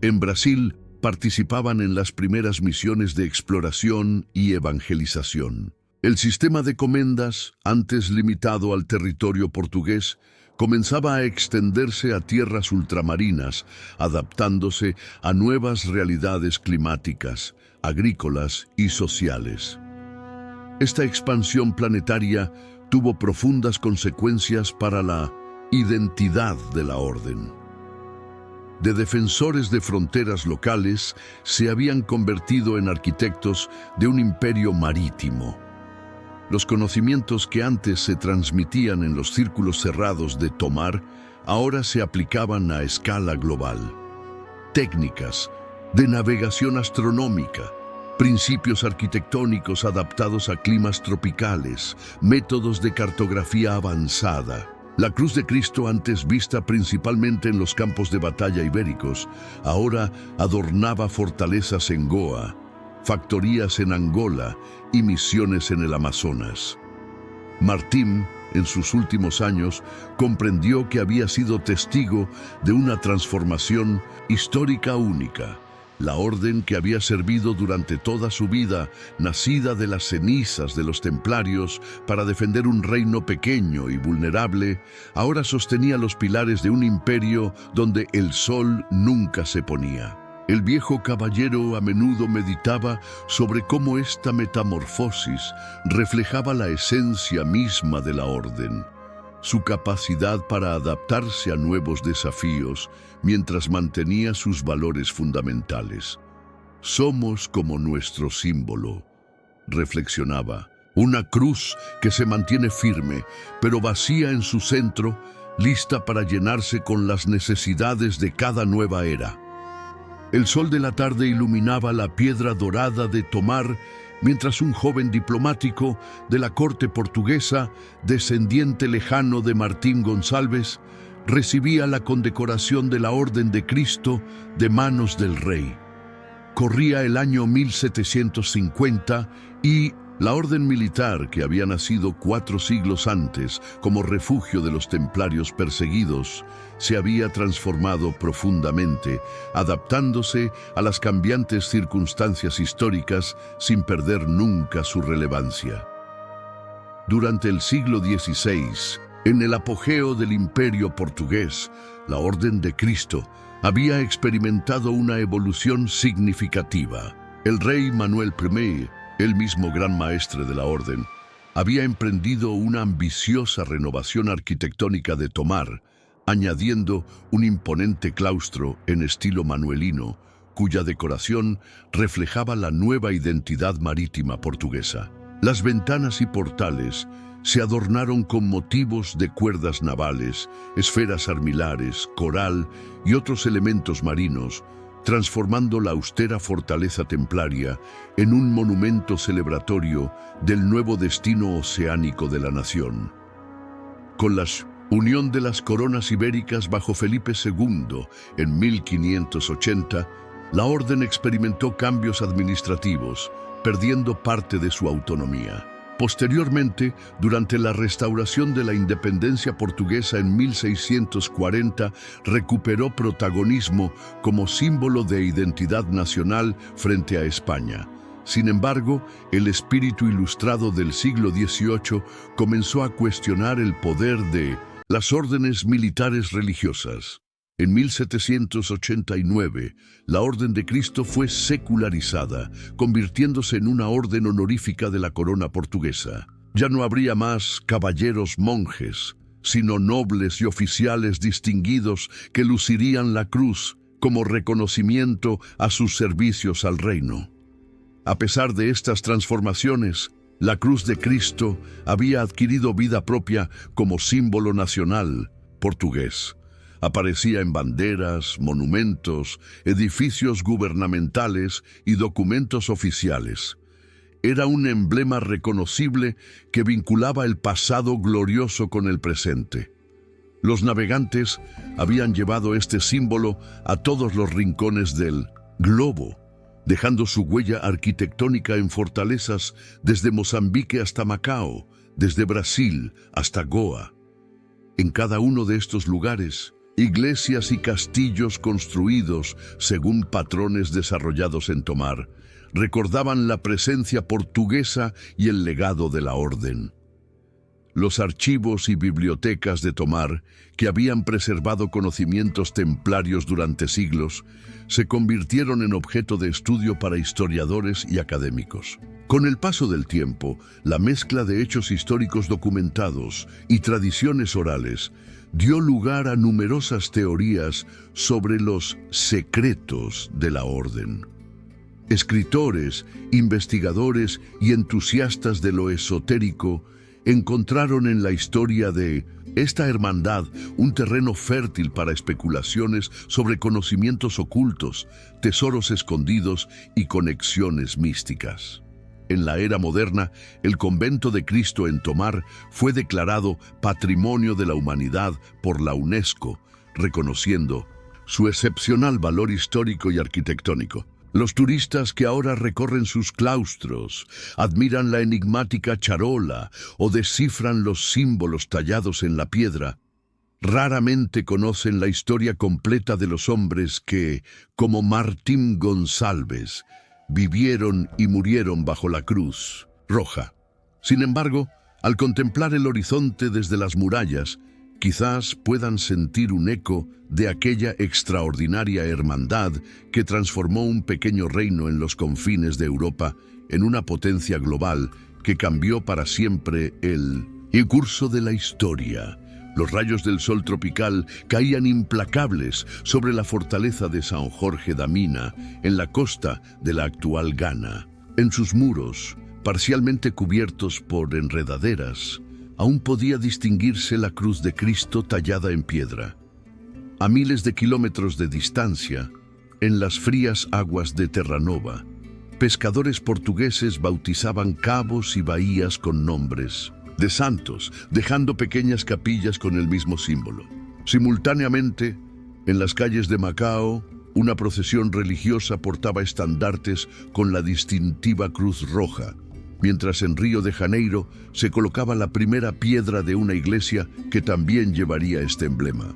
En Brasil, participaban en las primeras misiones de exploración y evangelización. El sistema de comendas, antes limitado al territorio portugués, comenzaba a extenderse a tierras ultramarinas, adaptándose a nuevas realidades climáticas, agrícolas y sociales. Esta expansión planetaria tuvo profundas consecuencias para la identidad de la Orden. de defensores de fronteras locales, se habían convertido en arquitectos de un imperio marítimo. Los conocimientos que antes se transmitían en los círculos cerrados de Tomar, ahora se aplicaban a escala global. Técnicas de navegación astronómica, principios arquitectónicos adaptados a climas tropicales, métodos de cartografía avanzada. La cruz de Cristo, antes vista principalmente en los campos de batalla ibéricos, ahora adornaba fortalezas en Goa, factorías en Angola y misiones en el Amazonas. Martín, en sus últimos años, comprendió que había sido testigo de una transformación histórica única. La orden que había servido durante toda su vida, nacida de las cenizas de los templarios para defender un reino pequeño y vulnerable, ahora sostenía los pilares de un imperio donde el sol nunca se ponía. El viejo caballero a menudo meditaba sobre cómo esta metamorfosis reflejaba la esencia misma de la orden, su capacidad para adaptarse a nuevos desafíos mientras mantenía sus valores fundamentales. Somos como nuestro símbolo, reflexionaba, una cruz que se mantiene firme, pero vacía en su centro, lista para llenarse con las necesidades de cada nueva era. El sol de la tarde iluminaba la piedra dorada de Tomar, mientras un joven diplomático de la corte portuguesa, descendiente lejano de Martín González, recibía la condecoración de la Orden de Cristo de manos del rey. Corría el año 1750 y la orden militar, que había nacido 4 siglos antes como refugio de los templarios perseguidos, se había transformado profundamente, adaptándose a las cambiantes circunstancias históricas sin perder nunca su relevancia. Durante el siglo XVI, en el apogeo del Imperio portugués, la Orden de Cristo había experimentado una evolución significativa. El rey Manuel I, el mismo gran maestre de la orden, había emprendido una ambiciosa renovación arquitectónica de Tomar, añadiendo un imponente claustro en estilo manuelino, cuya decoración reflejaba la nueva identidad marítima portuguesa. Las ventanas y portales se adornaron con motivos de cuerdas navales, esferas armilares, coral y otros elementos marinos, transformando la austera fortaleza templaria en un monumento celebratorio del nuevo destino oceánico de la nación. Con la unión de las coronas ibéricas bajo Felipe II en 1580, la orden experimentó cambios administrativos, perdiendo parte de su autonomía. Posteriormente, durante la restauración de la independencia portuguesa en 1640, recuperó protagonismo como símbolo de identidad nacional frente a España. Sin embargo, el espíritu ilustrado del siglo XVIII comenzó a cuestionar el poder de las órdenes militares religiosas. En 1789, la Orden de Cristo fue secularizada, convirtiéndose en una orden honorífica de la corona portuguesa. Ya no habría más caballeros monjes, sino nobles y oficiales distinguidos que lucirían la cruz como reconocimiento a sus servicios al reino. A pesar de estas transformaciones, la cruz de Cristo había adquirido vida propia como símbolo nacional portugués. Aparecía en banderas, monumentos, edificios gubernamentales y documentos oficiales. Era un emblema reconocible que vinculaba el pasado glorioso con el presente. Los navegantes habían llevado este símbolo a todos los rincones del globo, dejando su huella arquitectónica en fortalezas desde Mozambique hasta Macao, desde Brasil hasta Goa. En cada uno de estos lugares, iglesias y castillos construidos según patrones desarrollados en Tomar recordaban la presencia portuguesa y el legado de la orden. Los archivos y bibliotecas de Tomar, que habían preservado conocimientos templarios durante siglos, se convirtieron en objeto de estudio para historiadores y académicos. Con el paso del tiempo, la mezcla de hechos históricos documentados y tradiciones orales dio lugar a numerosas teorías sobre los secretos de la orden. Escritores, investigadores y entusiastas de lo esotérico encontraron en la historia de esta hermandad un terreno fértil para especulaciones sobre conocimientos ocultos, tesoros escondidos y conexiones místicas. En la era moderna, el convento de Cristo en Tomar fue declarado Patrimonio de la Humanidad por la UNESCO, reconociendo su excepcional valor histórico y arquitectónico. Los turistas que ahora recorren sus claustros, admiran la enigmática charola o descifran los símbolos tallados en la piedra, raramente conocen la historia completa de los hombres que, como Martín González, vivieron y murieron bajo la cruz roja. Sin embargo, al contemplar el horizonte desde las murallas, quizás puedan sentir un eco de aquella extraordinaria hermandad que transformó un pequeño reino en los confines de Europa en una potencia global que cambió para siempre el curso de la historia. Los rayos del sol tropical caían implacables sobre la fortaleza de San Jorge da Mina, en la costa de la actual Ghana. En sus muros, parcialmente cubiertos por enredaderas, aún podía distinguirse la cruz de Cristo tallada en piedra. A miles de kilómetros de distancia, en las frías aguas de Terranova, pescadores portugueses bautizaban cabos y bahías con nombres de santos, dejando pequeñas capillas con el mismo símbolo. Simultáneamente, en las calles de Macao, una procesión religiosa portaba estandartes con la distintiva cruz roja, mientras en Río de Janeiro se colocaba la primera piedra de una iglesia que también llevaría este emblema.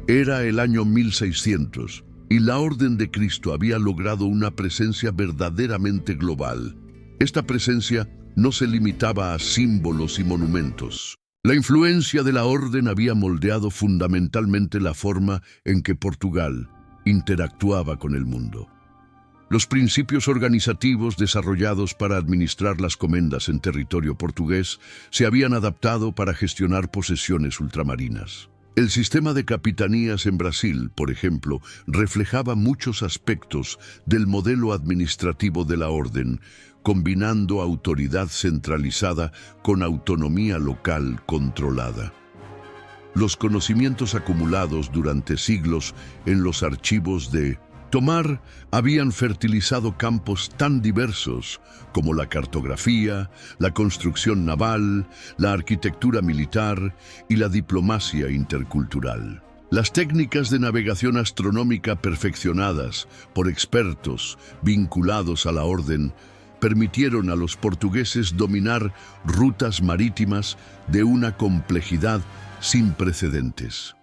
Era el año 1600 y la Orden de Cristo había logrado una presencia verdaderamente global. Esta presencia no se limitaba a símbolos y monumentos. La influencia de la Orden había moldeado fundamentalmente la forma en que Portugal interactuaba con el mundo. Los principios organizativos desarrollados para administrar las comendas en territorio portugués se habían adaptado para gestionar posesiones ultramarinas. El sistema de capitanías en Brasil, por ejemplo, reflejaba muchos aspectos del modelo administrativo de la Orden, combinando autoridad centralizada con autonomía local controlada. Los conocimientos acumulados durante siglos en los archivos de Tomar habían fertilizado campos tan diversos como la cartografía, la construcción naval, la arquitectura militar y la diplomacia intercultural. Las técnicas de navegación astronómica perfeccionadas por expertos vinculados a la Orden permitieron a los portugueses dominar rutas marítimas de una complejidad sin precedentes.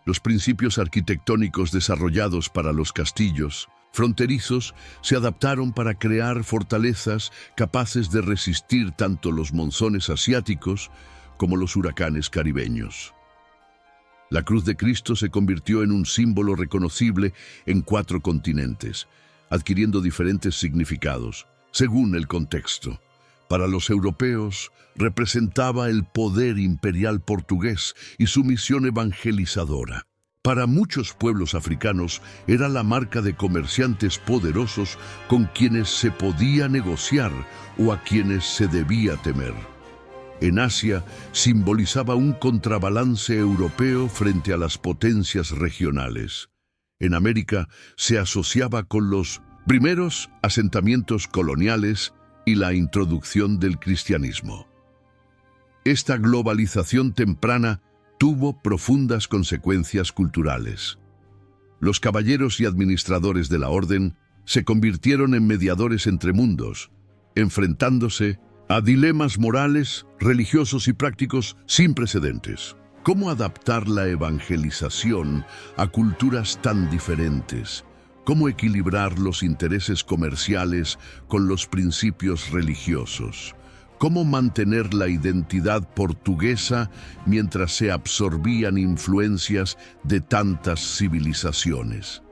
Los principios arquitectónicos desarrollados para los castillos fronterizos se adaptaron para crear fortalezas capaces de resistir tanto los monzones asiáticos como los huracanes caribeños. La Cruz de Cristo se convirtió en un símbolo reconocible en 4 continentes, adquiriendo diferentes significados, según el contexto. Para los europeos, representaba el poder imperial portugués y su misión evangelizadora. Para muchos pueblos africanos, era la marca de comerciantes poderosos con quienes se podía negociar o a quienes se debía temer. En Asia, simbolizaba un contrabalance europeo frente a las potencias regionales. En América, se asociaba con los primeros asentamientos coloniales y la introducción del cristianismo. Esta globalización temprana tuvo profundas consecuencias culturales. Los caballeros y administradores de la Orden se convirtieron en mediadores entre mundos, enfrentándose a dilemas morales, religiosos y prácticos sin precedentes. ¿Cómo adaptar la evangelización a culturas tan diferentes? ¿Cómo equilibrar los intereses comerciales con los principios religiosos? ¿Cómo mantener la identidad portuguesa mientras se absorbían influencias de tantas civilizaciones?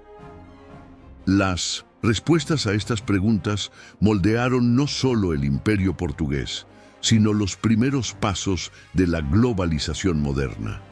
Las respuestas a estas preguntas moldearon no solo el imperio portugués, sino los primeros pasos de la globalización moderna.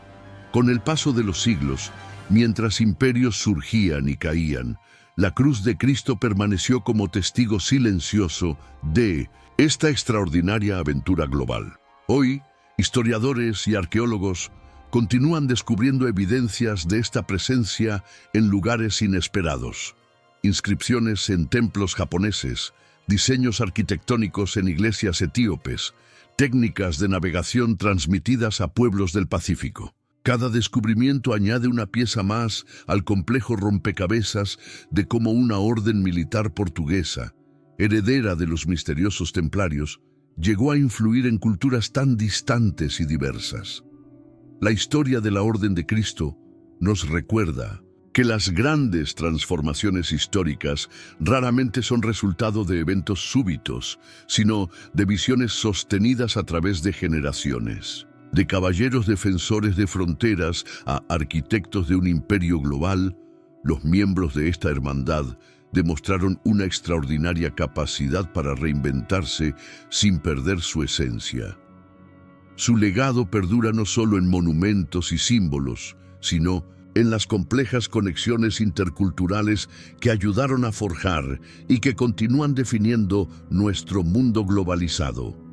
Con el paso de los siglos, mientras imperios surgían y caían, la cruz de Cristo permaneció como testigo silencioso de esta extraordinaria aventura global. Hoy, historiadores y arqueólogos continúan descubriendo evidencias de esta presencia en lugares inesperados. Inscripciones en templos japoneses, diseños arquitectónicos en iglesias etíopes, técnicas de navegación transmitidas a pueblos del Pacífico. Cada descubrimiento añade una pieza más al complejo rompecabezas de cómo una orden militar portuguesa, heredera de los misteriosos templarios, llegó a influir en culturas tan distantes y diversas. La historia de la Orden de Cristo nos recuerda que las grandes transformaciones históricas raramente son resultado de eventos súbitos, sino de visiones sostenidas a través de generaciones. De caballeros defensores de fronteras a arquitectos de un imperio global, los miembros de esta hermandad demostraron una extraordinaria capacidad para reinventarse sin perder su esencia. Su legado perdura no solo en monumentos y símbolos, sino en las complejas conexiones interculturales que ayudaron a forjar y que continúan definiendo nuestro mundo globalizado.